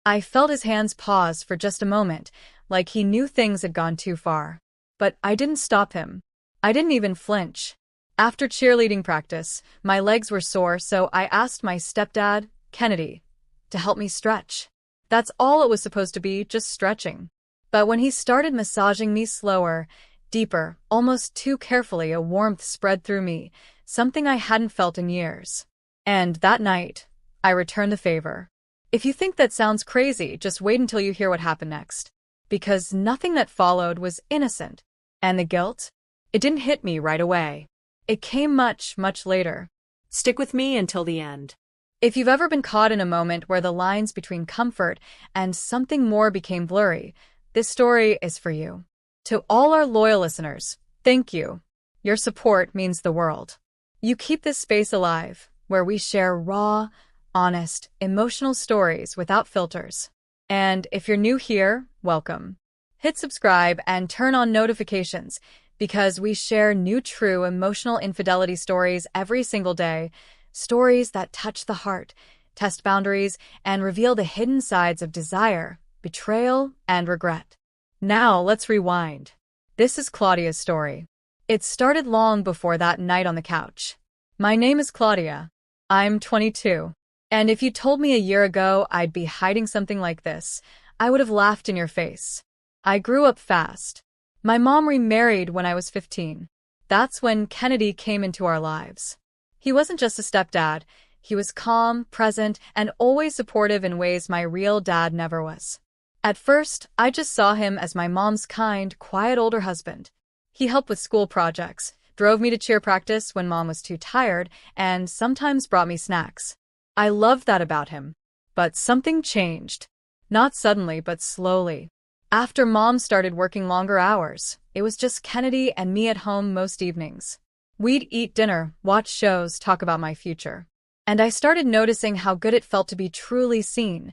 I felt his hands pause for just a moment, like he knew things had gone too far. But I didn't stop him. I didn't even flinch. After cheerleading practice, my legs were sore, so I asked my stepdad, Kennedy, to help me stretch. That's all it was supposed to be, just stretching. But when he started massaging me slower, deeper, almost too carefully, a warmth spread through me, something I hadn't felt in years. And that night, I returned the favor. If you think that sounds crazy, just wait until you hear what happened next. Because nothing that followed was innocent. And the guilt? It didn't hit me right away. It came much, much later. Stick with me until the end. If you've ever been caught in a moment where the lines between comfort and something more became blurry, this story is for you. To all our loyal listeners, thank you. Your support means the world. You keep this space alive, where we share raw, honest, emotional stories without filters. And if you're new here, welcome. Hit subscribe and turn on notifications, because we share new true emotional infidelity stories every single day, stories that touch the heart, test boundaries, and reveal the hidden sides of desire, betrayal, and regret. Now let's rewind. This is Claudia's story. It started long before that night on the couch. My name is Claudia. I'm 22. And if you told me a year ago I'd be hiding something like this, I would have laughed in your face. I grew up fast. My mom remarried when I was 15. That's when Kennedy came into our lives. He wasn't just a stepdad. He was calm, present, and always supportive in ways my real dad never was. At first, I just saw him as my mom's kind, quiet older husband. He helped with school projects, drove me to cheer practice when mom was too tired, and sometimes brought me snacks. I loved that about him. But something changed. Not suddenly, but slowly. After mom started working longer hours, it was just Kennedy and me at home most evenings. We'd eat dinner, watch shows, talk about my future. And I started noticing how good it felt to be truly seen.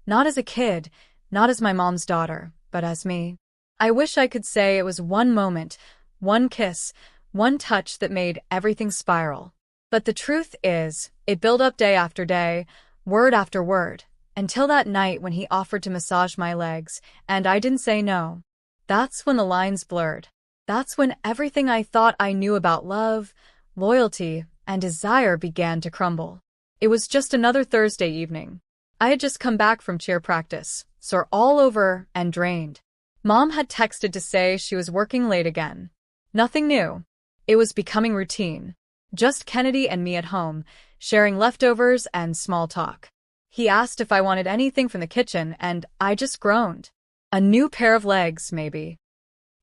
Not as a kid, not as my mom's daughter, but as me. I wish I could say it was one moment, one kiss, one touch that made everything spiral. But the truth is, it built up day after day, word after word, until that night when he offered to massage my legs, and I didn't say no. That's when the lines blurred. That's when everything I thought I knew about love, loyalty, and desire began to crumble. It was just another Thursday evening. I had just come back from cheer practice, sore all over and drained. Mom had texted to say she was working late again. Nothing new. It was becoming routine. Just Kennedy and me at home, sharing leftovers and small talk. He asked if I wanted anything from the kitchen, and I just groaned. A new pair of legs, maybe.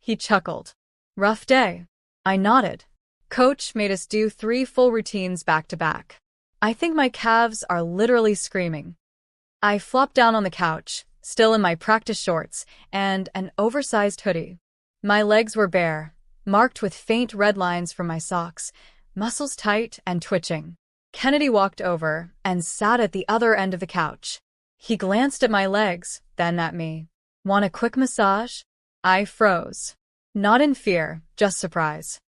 He chuckled. Rough day. I nodded. Coach made us do 3 full routines back to back. I think my calves are literally screaming. I flopped down on the couch, still in my practice shorts and an oversized hoodie. My legs were bare, marked with faint red lines from my socks, muscles tight and twitching. Kennedy walked over and sat at the other end of the couch. He glanced at my legs, then at me. Want a quick massage? I froze. Not in fear, just surprise.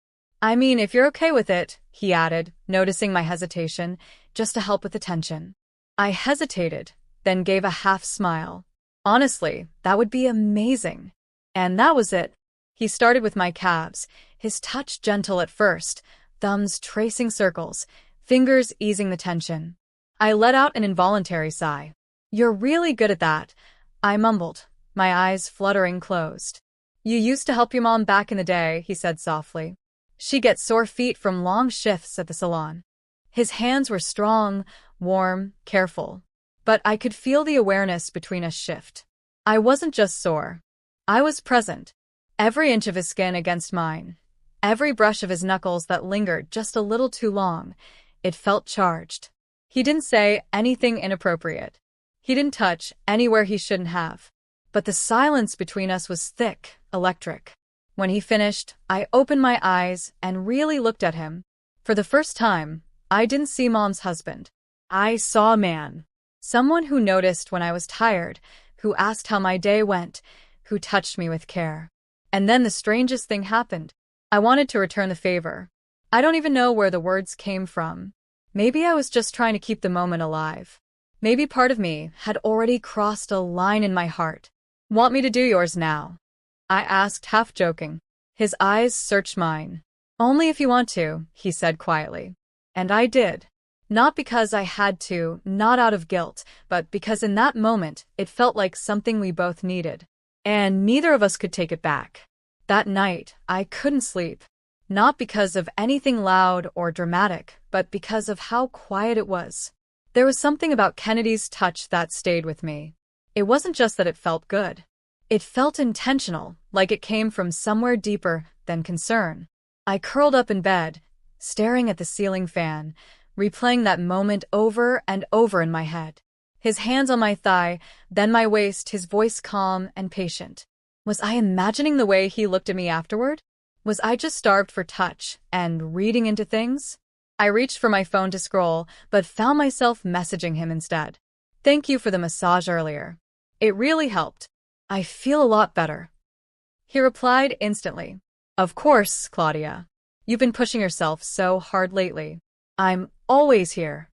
I mean, if you're okay with it, he added, noticing my hesitation, just to help with the tension. I hesitated, then gave a half smile. Honestly, that would be amazing. And that was it. He started with my calves, his touch gentle at first, thumbs tracing circles, fingers easing the tension. I let out an involuntary sigh. You're really good at that, I mumbled, my eyes fluttering closed. You used to help your mom back in the day, he said softly. She gets sore feet from long shifts at the salon. His hands were strong, warm, careful. But I could feel the awareness between us shift. I wasn't just sore. I was present. Every inch of his skin against mine. Every brush of his knuckles that lingered just a little too long. It felt charged. He didn't say anything inappropriate. He didn't touch anywhere he shouldn't have. But the silence between us was thick, electric. When he finished, I opened my eyes and really looked at him. For the first time, I didn't see Mom's husband. I saw a man. Someone who noticed when I was tired, who asked how my day went, who touched me with care. And then the strangest thing happened. I wanted to return the favor. I don't even know where the words came from. Maybe I was just trying to keep the moment alive. Maybe part of me had already crossed a line in my heart. Want me to do yours now? I asked, half joking. His eyes searched mine. Only if you want to, he said quietly. And I did. Not because I had to, not out of guilt, but because in that moment it felt like something we both needed. And neither of us could take it back. That night, I couldn't sleep. Not because of anything loud or dramatic, but because of how quiet it was. There was something about Kennedy's touch that stayed with me. It wasn't just that it felt good. It felt intentional, like it came from somewhere deeper than concern. I curled up in bed, staring at the ceiling fan, replaying that moment over and over in my head. His hands on my thigh, then my waist, his voice calm and patient. Was I imagining the way he looked at me afterward? Was I just starved for touch and reading into things? I reached for my phone to scroll, but found myself messaging him instead. Thank you for the massage earlier. It really helped. I feel a lot better. He replied instantly. Of course, Claudia. You've been pushing yourself so hard lately. I'm always here.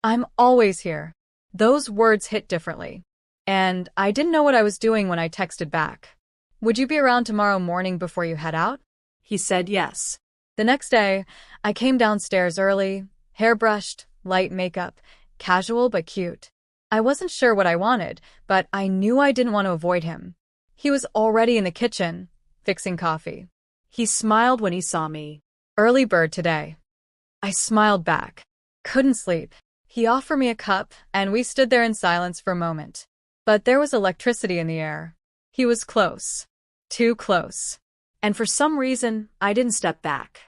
I'm always here. Those words hit differently. And I didn't know what I was doing when I texted back. Would you be around tomorrow morning before you head out? He said yes. The next day, I came downstairs early, hair brushed, light makeup, casual but cute. I wasn't sure what I wanted, but I knew I didn't want to avoid him. He was already in the kitchen, fixing coffee. He smiled when he saw me. Early bird today. I smiled back. Couldn't sleep. He offered me a cup, and we stood there in silence for a moment. But there was electricity in the air. He was close. Too close. And for some reason, I didn't step back.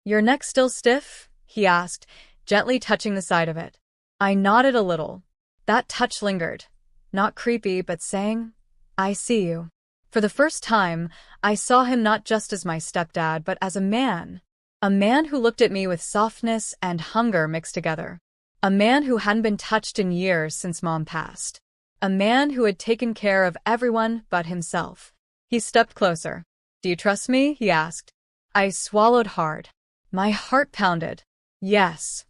Your neck still stiff? He asked, gently touching the side of it. I nodded a little. That touch lingered. Not creepy, but saying, I see you. For the first time, I saw him not just as my stepdad, but as a man. A man who looked at me with softness and hunger mixed together. A man who hadn't been touched in years since Mom passed. A man who had taken care of everyone but himself. He stepped closer. Do you trust me? He asked. I swallowed hard. My heart pounded. Yes.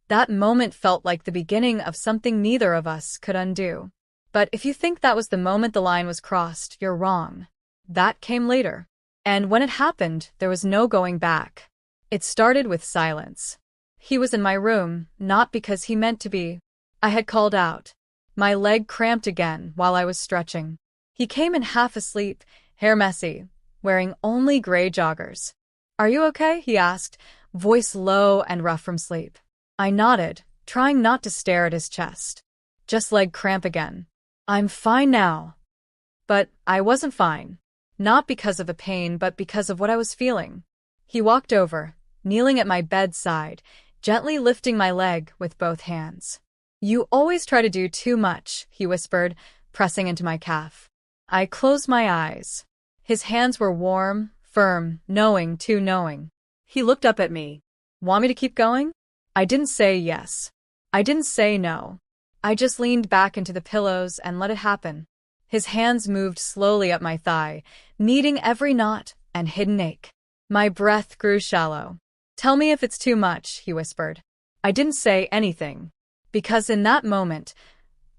That moment felt like the beginning of something neither of us could undo. But if you think that was the moment the line was crossed, you're wrong. That came later. And when it happened, there was no going back. It started with silence. He was in my room, not because he meant to be. I had called out. My leg cramped again while I was stretching. He came in half asleep, hair messy, wearing only gray joggers. Are you okay? He asked, voice low and rough from sleep. I nodded, trying not to stare at his chest. Just leg cramp again. I'm fine now. But I wasn't fine. Not because of the pain, but because of what I was feeling. He walked over, kneeling at my bedside, gently lifting my leg with both hands. You always try to do too much, he whispered, pressing into my calf. I closed my eyes. His hands were warm, firm, knowing, too knowing. He looked up at me. Want me to keep going? I didn't say yes. I didn't say no. I just leaned back into the pillows and let it happen. His hands moved slowly up my thigh, kneading every knot and hidden ache. My breath grew shallow. Tell me if it's too much, he whispered. I didn't say anything, because in that moment,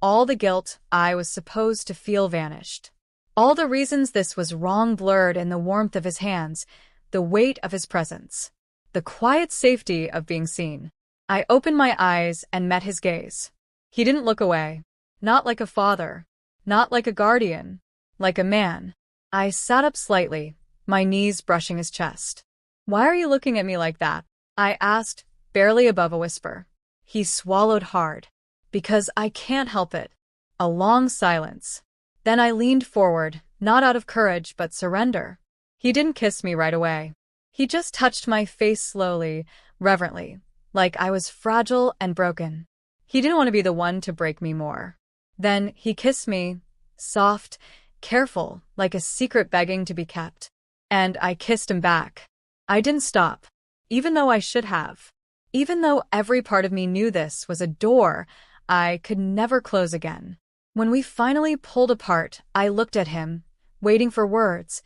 all the guilt I was supposed to feel vanished. All the reasons this was wrong blurred in the warmth of his hands, the weight of his presence, the quiet safety of being seen. I opened my eyes and met his gaze. He didn't look away. Not like a father. Not like a guardian. Like a man. I sat up slightly, my knees brushing his chest. Why are you looking at me like that? I asked, barely above a whisper. He swallowed hard. Because I can't help it. A long silence. Then I leaned forward, not out of courage but surrender. He didn't kiss me right away. He just touched my face slowly, reverently, like I was fragile and broken. He didn't want to be the one to break me more. Then he kissed me, soft, careful, like a secret begging to be kept. And I kissed him back. I didn't stop, even though I should have. Even though every part of me knew this was a door I could never close again. When we finally pulled apart, I looked at him, waiting for words,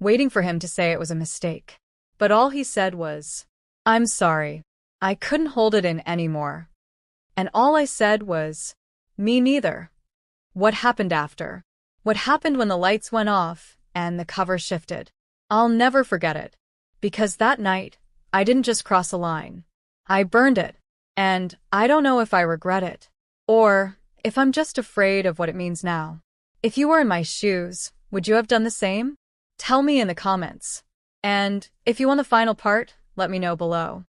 waiting for him to say it was a mistake. But all he said was, I'm sorry. I couldn't hold it in anymore. And all I said was, Me neither. What happened after? What happened when the lights went off and the cover shifted? I'll never forget it. Because that night, I didn't just cross a line. I burned it. And I don't know if I regret it. Or if I'm just afraid of what it means now. If you were in my shoes, would you have done the same? Tell me in the comments. And if you want the final part, let me know below.